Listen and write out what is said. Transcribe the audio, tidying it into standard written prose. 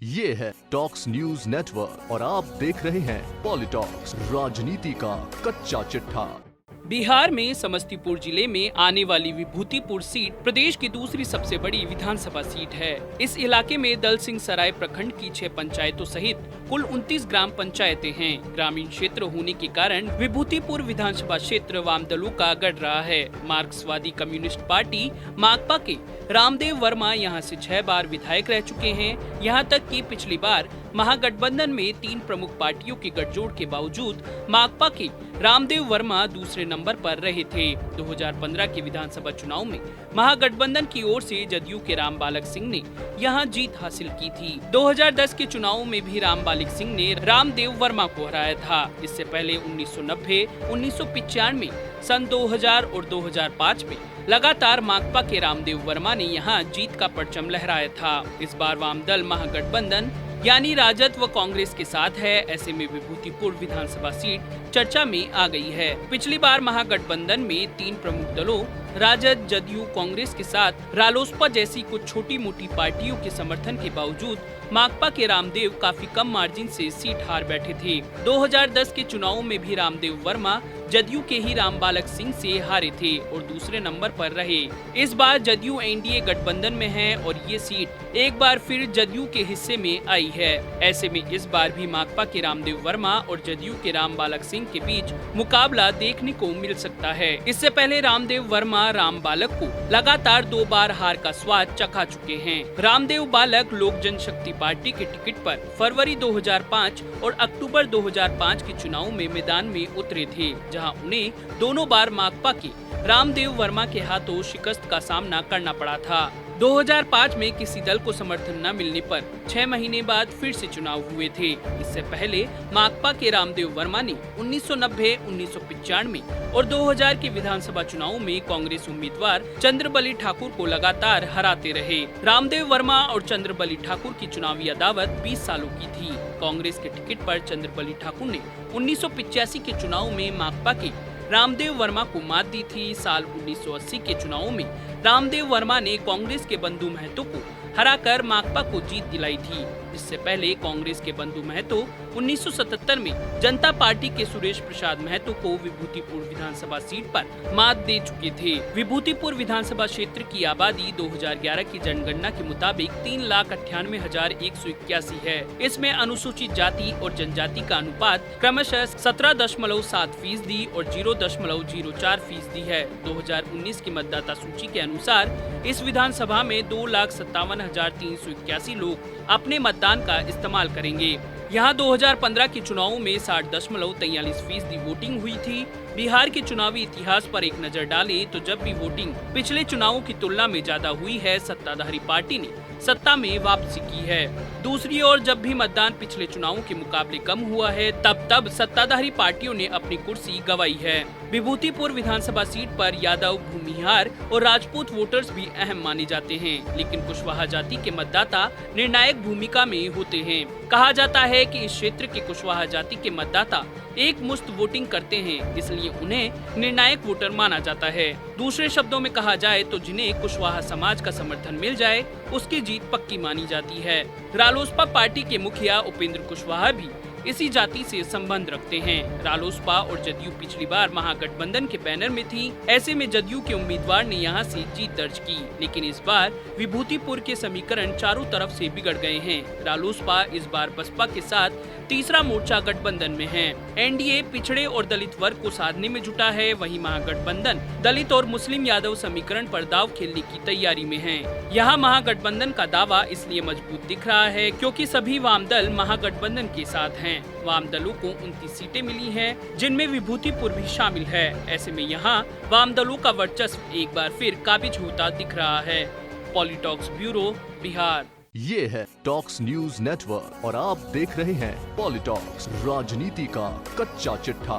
ये है talks news network और आप देख रहे हैं पॉलिटॉक्स, राजनीति का कच्चा चिट्ठा। बिहार में समस्तीपुर जिले में आने वाली विभूतिपुर सीट प्रदेश की दूसरी सबसे बड़ी विधानसभा सीट है। इस इलाके में दल सिंह सराय प्रखंड की 6 पंचायतों सहित कुल 29 ग्राम पंचायतें हैं। ग्रामीण क्षेत्र होने के कारण विभूतिपुर विधानसभा क्षेत्र वाम दलों का गढ़ रहा है। मार्क्सवादी कम्युनिस्ट पार्टी माकपा के रामदेव वर्मा यहाँ से 6 बार विधायक रह चुके हैं। यहाँ तक कि पिछली बार महागठबंधन में 3 प्रमुख पार्टियों के गठजोड़ के बावजूद माकपा के रामदेव वर्मा दूसरे नंबर पर रहे थे। 2015 के विधानसभा चुनाव में महागठबंधन की ओर से जदयू के रामबालक सिंह ने यहां जीत हासिल की थी। 2010 के चुनाव में भी रामबालक सिंह ने रामदेव वर्मा को हराया था। इससे पहले 1990, 1995, सन 2000 और 2005 में लगातार माकपा के रामदेव वर्मा ने यहां जीत का परचम लहराया था। इस बार वामदल महागठबंधन यानी राजद व कांग्रेस के साथ है। ऐसे में विभूतिपुर विधानसभा सीट चर्चा में आ गई है। पिछली बार महागठबंधन में 3 प्रमुख दलों राजद, जदयू, कांग्रेस के साथ रालोसपा जैसी कुछ छोटी मोटी पार्टियों के समर्थन के बावजूद माकपा के रामदेव काफी कम मार्जिन से सीट हार बैठे थे। 2010 के चुनाव में भी रामदेव वर्मा जदयू के ही रामबालक सिंह से हारे थे और दूसरे नंबर पर रहे। इस बार जदयू एनडीए गठबंधन में है और ये सीट एक बार फिर जदयू के हिस्से में आई है। ऐसे में इस बार भी माकपा के रामदेव वर्मा और जदयू के रामबालक सिंह के बीच मुकाबला देखने को मिल सकता है। इससे पहले रामदेव वर्मा रामबालक को लगातार 2 बार हार का स्वाद चखा चुके हैं। रामदेव बालक लोक जनशक्ति पार्टी के टिकट पर फरवरी 2005 और अक्टूबर 2005 के चुनाव में मैदान में उतरे थे, जहां उन्हें दोनों बार माकपा के रामदेव वर्मा के हाथों शिकस्त का सामना करना पड़ा था। 2005 में किसी दल को समर्थन न मिलने पर 6 महीने बाद फिर से चुनाव हुए थे। इससे पहले माकपा के रामदेव वर्मा ने 1990, 1995 और 2000 के विधानसभा चुनाव में कांग्रेस उम्मीदवार चंद्रबली ठाकुर को लगातार हराते रहे। रामदेव वर्मा और चंद्रबली ठाकुर की चुनावी अदावत 20 सालों की थी। कांग्रेस के टिकट पर चंद्रबली ठाकुर ने 1985 के चुनाव में माकपा के रामदेव वर्मा को मात दी थी। साल 1980 के चुनाव में रामदेव वर्मा ने कांग्रेस के बंधु महतो को हराकर माकपा को जीत दिलाई थी। इससे पहले कांग्रेस के बंधु महतो 1977 में जनता पार्टी के सुरेश प्रसाद महतो को विभूतिपुर विधानसभा सीट पर मात दे चुके थे। विभूतिपुर विधानसभा क्षेत्र की आबादी 2011 की जनगणना के मुताबिक 3,98,181 है। इसमें अनुसूचित जाति और जनजाति का अनुपात क्रमशः 17.7% और 0.04% है। 2019 की मतदाता सूची के अनुसार इस विधानसभा में 2,57,381 लोग अपने मतदान का इस्तेमाल करेंगे। यहाँ 2015 के चुनाव में 60.43% वोटिंग हुई थी। बिहार के चुनावी इतिहास पर एक नजर डालें तो जब भी वोटिंग पिछले चुनावों की तुलना में ज्यादा हुई है, सत्ताधारी पार्टी ने सत्ता में वापसी की है। दूसरी ओर जब भी मतदान पिछले चुनावों के मुकाबले कम हुआ है, तब सत्ताधारी पार्टियों ने अपनी कुर्सी गंवाई है। विभूतिपुर विधानसभा सीट पर यादव, भूमिहार और राजपूत वोटर्स भी अहम माने जाते हैं, लेकिन कुशवाहा जाति के मतदाता निर्णायक भूमिका में होते हैं। कहा जाता है कि इस क्षेत्र के कुशवाहा जाति के मतदाता एक मुश्त वोटिंग करते हैं, इसलिए उन्हें निर्णायक वोटर माना जाता है। दूसरे शब्दों में कहा जाए तो जिन्हें कुशवाहा समाज का समर्थन मिल जाए, उसकी जीत पक्की मानी जाती है। रालोसपा पार्टी के मुखिया उपेंद्र कुशवाहा भी इसी जाति से संबंध रखते हैं। रालोसपा और जदयू पिछली बार महागठबंधन के बैनर में थी। ऐसे में जदयू के उम्मीदवार ने यहां से जीत दर्ज की, लेकिन इस बार विभूतिपुर के समीकरण चारों तरफ से बिगड़ गए हैं। रालोसपा इस बार बसपा के साथ तीसरा मोर्चा गठबंधन में है। एनडीए पिछड़े और दलित वर्ग को साधने में जुटा है, वहीं महागठबंधन दलित और मुस्लिम यादव समीकरण पर दाव खेलने की तैयारी में है। यहाँ महागठबंधन का दावा इसलिए मजबूत दिख रहा है क्योंकि सभी वाम दल महागठबंधन के साथ हैं। वाम दलों को 29 सीटें मिली हैं, जिनमें विभूतिपुर भी शामिल है। ऐसे में यहाँ वाम दलों का वर्चस्व एक बार फिर काबिज होता दिख रहा है। पॉलिटॉक्स ब्यूरो, बिहार। ये है टॉक्स न्यूज नेटवर्क और आप देख रहे हैं पॉलिटॉक्स, राजनीति का कच्चा चिट्ठा।